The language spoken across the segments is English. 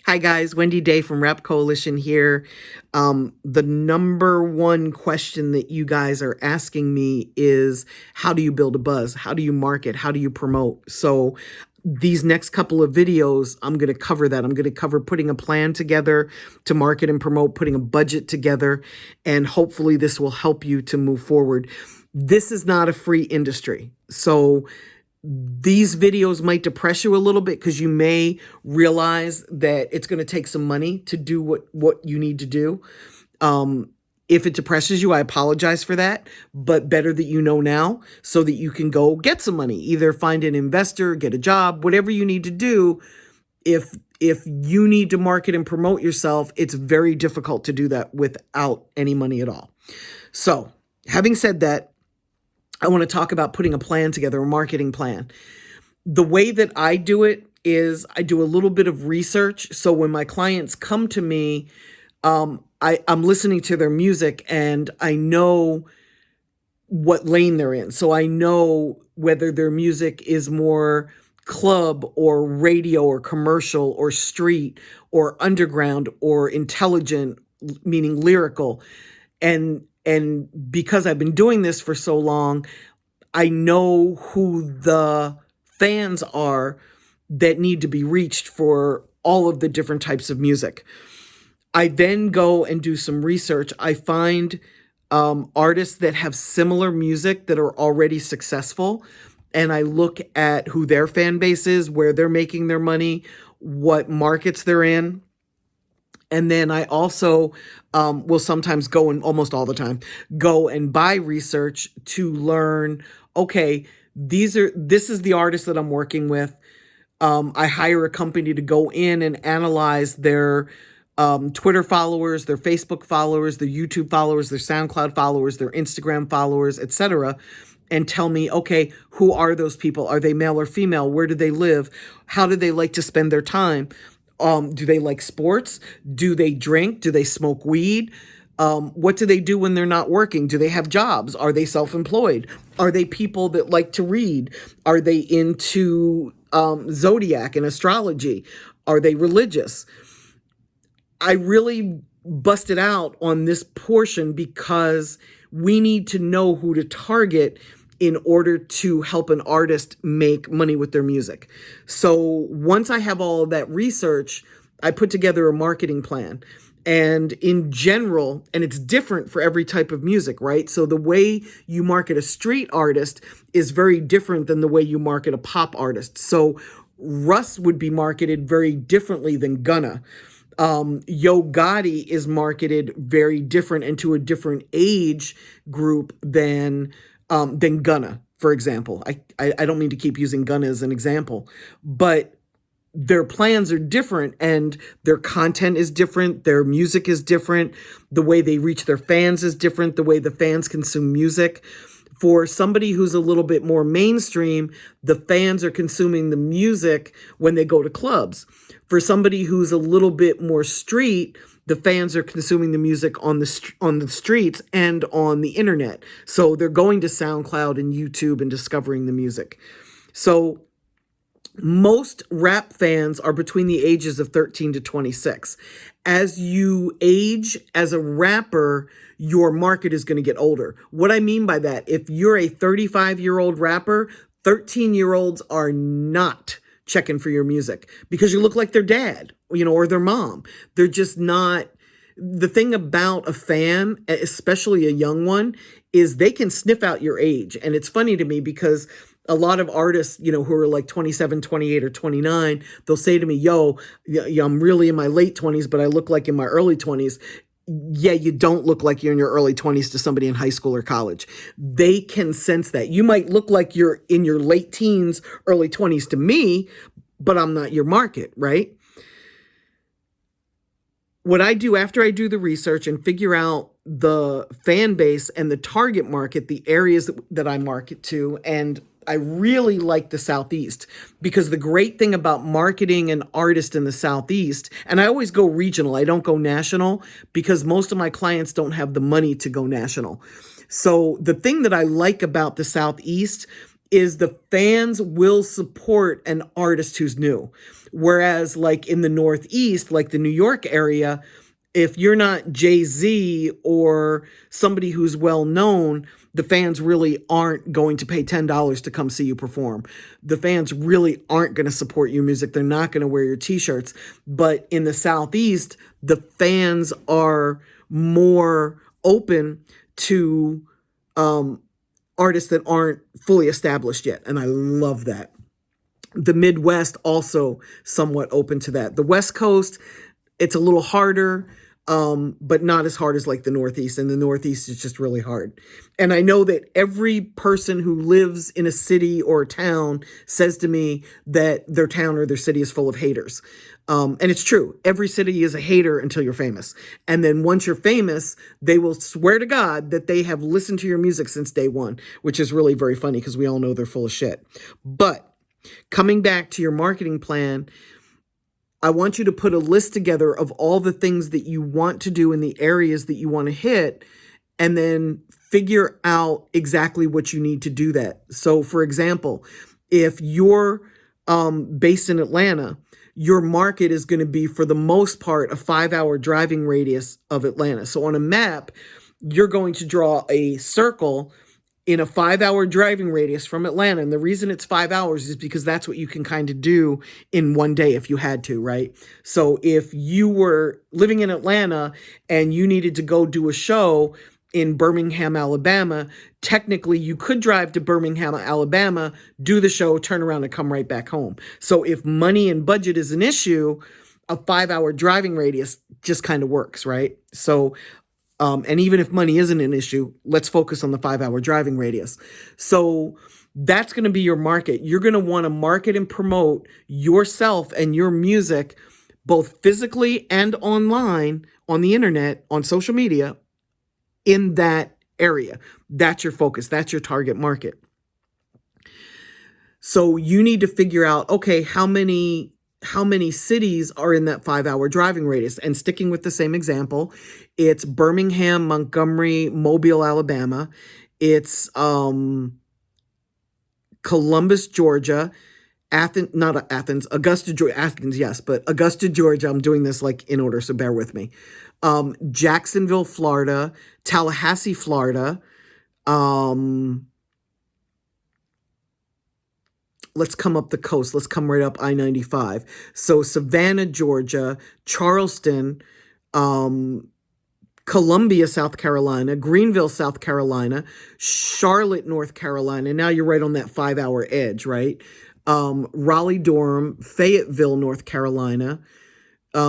Hi guys, Wendy Day from Rep Coalition here. The number one question that you guys are asking me is, how do you build a buzz? How do you market? How do you promote? So these next couple of videos, I'm going to cover that. I'm going to cover putting a plan together to market and promote, putting a budget together, and hopefully this will help you to move forward. This is not a free industry. So these videos might depress you a little bit because you may realize that it's going to take some money to do what you need to do. If it depresses you, I apologize for that, but better that you know now so that you can go get some money, either find an investor, get a job, whatever you need to do. If you need to market and promote yourself, it's very difficult to do that without any money at all. So having said that, I want to talk about putting a plan together, a marketing plan. The way that I do it is I do a little bit of research. So when my clients come to me, I'm listening to their music and I know what lane they're in. So I know whether their music is more club or radio or commercial or street or underground or intelligent, meaning lyrical. And because I've been doing this for so long, I know who the fans are that need to be reached for all of the different types of music. I then go and do some research. I find artists that have similar music that are already successful, and I look at who their fan base is, where they're making their money, what markets they're in. And then I also will sometimes go, and almost all the time, go and buy research to learn, okay, this is the artist that I'm working with. I hire a company to go in and analyze their Twitter followers, their Facebook followers, their YouTube followers, their SoundCloud followers, their Instagram followers, etc., and tell me, okay, who are those people? Are they male or female? Where do they live? How do they like to spend their time? Do they like sports? Do they drink? Do they smoke weed? What do they do when they're not working? Do they have jobs? Are they self-employed? Are they people that like to read? Are they into zodiac and astrology? Are they religious? I really busted out on this portion because we need to know who to target in order to help an artist make money with their music. So once I have all of that research, I put together a marketing plan. And in general, and it's different for every type of music, right? So the way you market a street artist is very different than the way you market a pop artist. So Russ would be marketed very differently than Gunna. Yo Gotti is marketed very different and to a different age group than Gunna, for example. I don't mean to keep using Gunna as an example, but their plans are different and their content is different. Their music is different. The way they reach their fans is different. The way the fans consume music. For somebody who's a little bit more mainstream, the fans are consuming the music when they go to clubs. For somebody who's a little bit more street, the fans are consuming the music on the streets and on the internet. So they're going to SoundCloud and YouTube and discovering the music. So most rap fans are between the ages of 13 to 26. As you age as a rapper, your market is going to get older. What I mean by that, if you're a 35-year-old rapper, 13-year-olds are not checking for your music because you look like their dad, or their mom. They're just not. The thing about a fan, especially a young one, is they can sniff out your age. And it's funny to me because a lot of artists, who are like 27, 28, or 29, they'll say to me, yo, I'm really in my late 20s, but I look like in my early 20s. Yeah, you don't look like you're in your early 20s to somebody in high school or college. They can sense that. You might look like you're in your late teens, early 20s to me, but I'm not your market, right? What I do after I do the research and figure out the fan base and the target market, the areas that I market to, and I really like the Southeast because the great thing about marketing an artist in the Southeast, and I always go regional, I don't go national because most of my clients don't have the money to go national. So the thing that I like about the Southeast is the fans will support an artist who's new. Whereas like in the Northeast, like the New York area, if you're not Jay-Z or somebody who's well known, the fans really aren't going to pay $10 to come see you perform. The fans really aren't going to support your music. They're not going to wear your t-shirts. But in the Southeast, the fans are more open to artists that aren't fully established yet. And I love that. The Midwest also somewhat open to that. The West Coast, it's a little harder, but not as hard as like the Northeast. And the Northeast is just really hard. And I know that every person who lives in a city or a town says to me that their town or their city is full of haters. And it's true. Every city is a hater until you're famous. And then once you're famous, they will swear to God that they have listened to your music since day one, which is really very funny because we all know they're full of shit. But coming back to your marketing plan, I want you to put a list together of all the things that you want to do in the areas that you want to hit, and then figure out exactly what you need to do that. So for example, if you're based in Atlanta, your market is going to be, for the most part, a 5-hour driving radius of Atlanta. So on a map, you're going to draw a circle in a 5-hour driving radius from Atlanta. And the reason it's 5 hours is because that's what you can kind of do in one day if you had to, right? So if you were living in Atlanta and you needed to go do a show in Birmingham, Alabama, technically you could drive to Birmingham, Alabama, do the show, turn around and come right back home. So if money and budget is an issue, a 5-hour driving radius just kind of works, right? So and even if money isn't an issue, let's focus on the 5-hour driving radius. So that's going to be your market. You're going to want to market and promote yourself and your music, both physically and online, on the internet, on social media, in that area. That's your focus. That's your target market. So you need to figure out, okay, how many cities are in that 5-hour driving radius? And sticking with the same example, it's Birmingham, Montgomery, Mobile, Alabama. It's Columbus, Georgia. Augusta, Georgia. Athens, yes, but Augusta, Georgia. I'm doing this like in order, so bear with me. Jacksonville, Florida. Tallahassee, Florida. Let's come up the coast. Let's come right up I-95. So Savannah, Georgia, Charleston, Columbia, South Carolina, Greenville, South Carolina, Charlotte, North Carolina. Now you're right on that 5-hour edge, right? Raleigh-Durham, Fayetteville, North Carolina.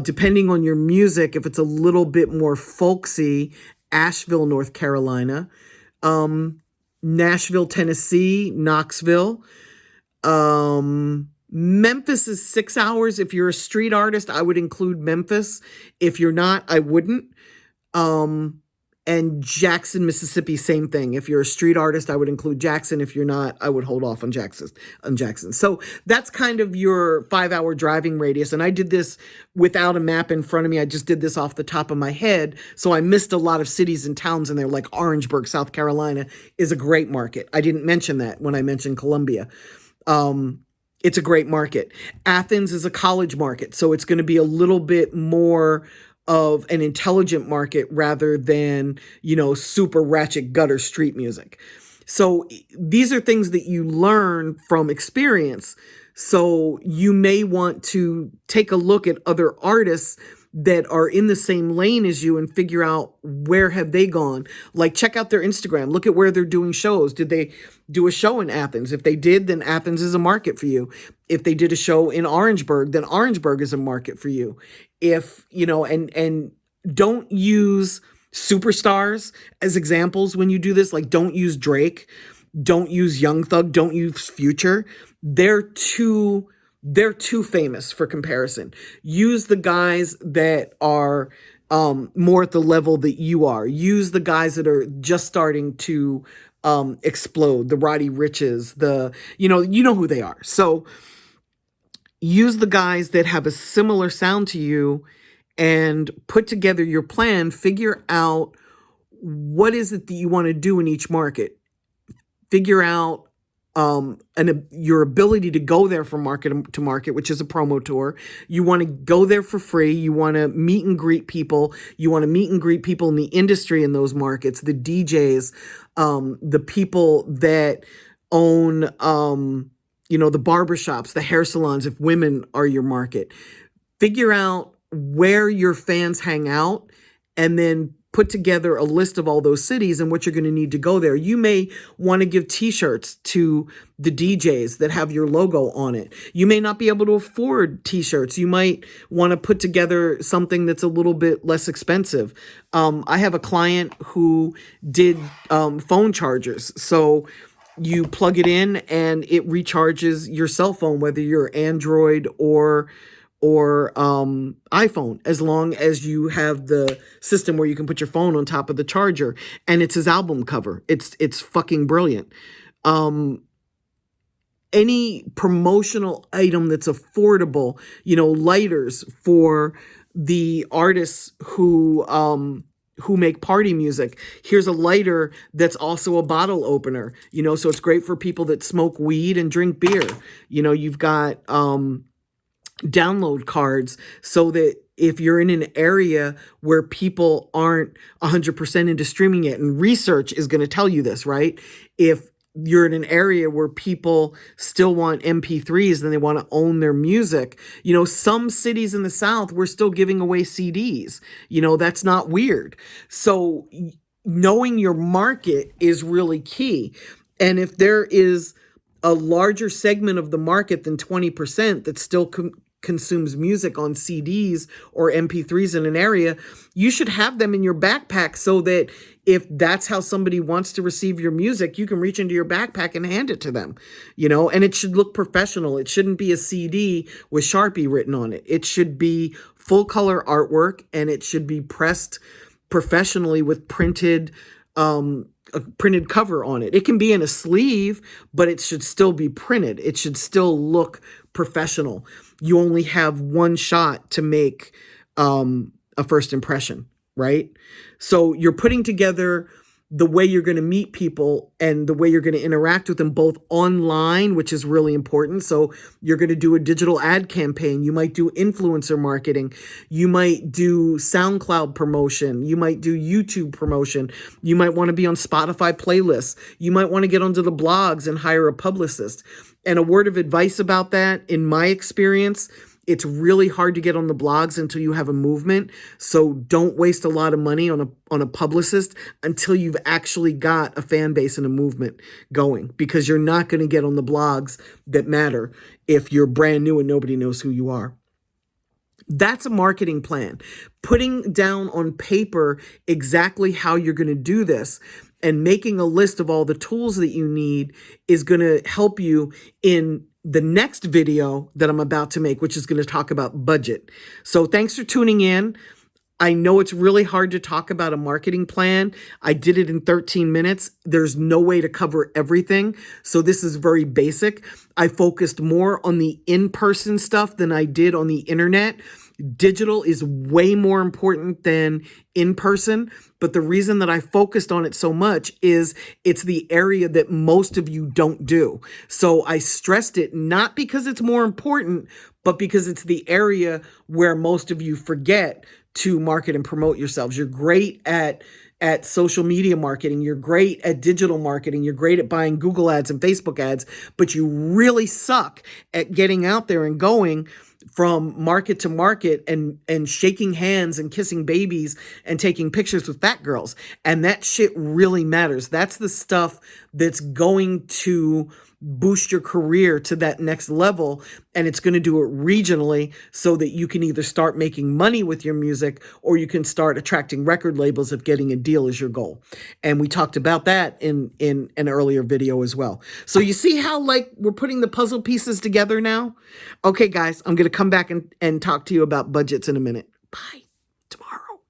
Depending on your music, if it's a little bit more folksy, Asheville, North Carolina. Nashville, Tennessee, Knoxville. Memphis is 6 hours. If you're a street artist, I would include Memphis. If you're not, I wouldn't. And Jackson, Mississippi, same thing. If you're a street artist, I would include Jackson. If you're not, I would hold off on Jackson. So that's kind of your 5-hour driving radius. And I did this without a map in front of me. I just did this off the top of my head. So I missed a lot of cities and towns in there, like Orangeburg, South Carolina is a great market. I didn't mention that when I mentioned Columbia. It's a great market. Athens is a college market, so it's going to be a little bit more of an intelligent market rather than, super ratchet gutter street music. So these are things that you learn from experience. So you may want to take a look at other artists that are in the same lane as you and figure out where have they gone. Like check out their Instagram. Look at where they're doing shows. Did they do a show in Athens? If they did, then Athens is a market for you. If they did a show in Orangeburg, then Orangeburg is a market for you. If, and don't use superstars as examples when you do this. Like don't use Drake, don't use Young Thug, don't use Future. They're too famous for comparison. Use the guys that are more at the level that you are. Use the guys that are just starting to explode. The Roddy Riches, you know who they are. So use the guys that have a similar sound to you and put together your plan. Figure out what is it that you want to do in each market. Figure out and your ability to go there from market to market, which is a promo tour. You want to go there for free. You want to meet and greet people. You want to meet and greet people in the industry in those markets, the DJs, the people that own, the barbershops, the hair salons, if women are your market. Figure out where your fans hang out and then put together a list of all those cities and what you're going to need to go there. You may want to give t-shirts to the DJs that have your logo on it. You may not be able to afford t-shirts. You might want to put together something that's a little bit less expensive. I have a client who did phone chargers. So you plug it in and it recharges your cell phone, whether you're Android or iPhone, as long as you have the system where you can put your phone on top of the charger. And it's his album cover. It's fucking brilliant. Any promotional item that's affordable, lighters for the artists who make party music. Here's a lighter that's also a bottle opener, so it's great for people that smoke weed and drink beer. You've got download cards so that if you're in an area where people aren't 100% into streaming it, and research is going to tell you this, right? If you're in an area where people still want MP3s and they want to own their music, some cities in the South, we're still giving away CDs. That's not weird. So knowing your market is really key. And if there is a larger segment of the market than 20% that still consumes music on CDs or MP3s in an area, you should have them in your backpack so that if that's how somebody wants to receive your music, you can reach into your backpack and hand it to them, and it should look professional. It shouldn't be a CD with Sharpie written on it. It should be full color artwork, and it should be pressed professionally with printed a printed cover on it. It can be in a sleeve, but it should still be printed. It should still look professional. You only have one shot to make a first impression, right? So you're putting together the way you're going to meet people and the way you're going to interact with them, both online, which is really important. So you're going to do a digital ad campaign. You might do influencer marketing. You might do SoundCloud promotion. You might do YouTube promotion. You might want to be on Spotify playlists. You might want to get onto the blogs and hire a publicist. And a word of advice about that, in my experience, it's really hard to get on the blogs until you have a movement. So don't waste a lot of money on a publicist until you've actually got a fan base and a movement going, because you're not going to get on the blogs that matter if you're brand new and nobody knows who you are. That's a marketing plan. Putting down on paper exactly how you're going to do this and making a list of all the tools that you need is going to help you in the next video that I'm about to make, which is going to talk about budget. So thanks for tuning in. I know it's really hard to talk about a marketing plan. I did it in 13 minutes. There's no way to cover everything. So this is very basic. I focused more on the in-person stuff than I did on the internet. Digital is way more important than in person. But the reason that I focused on it so much is it's the area that most of you don't do. So I stressed it not because it's more important, but because it's the area where most of you forget to market and promote yourselves. You're great at social media marketing. You're great at digital marketing. You're great at buying Google ads and Facebook ads, but you really suck at getting out there and going from market to market and shaking hands and kissing babies and taking pictures with fat girls. And that shit really matters. That's the stuff that's going to boost your career to that next level. And it's going to do it regionally so that you can either start making money with your music or you can start attracting record labels if getting a deal is your goal. And we talked about that in an earlier video as well. So you see how we're putting the puzzle pieces together now? Okay, guys, I'm going to come back and talk to you about budgets in a minute. Bye. Tomorrow.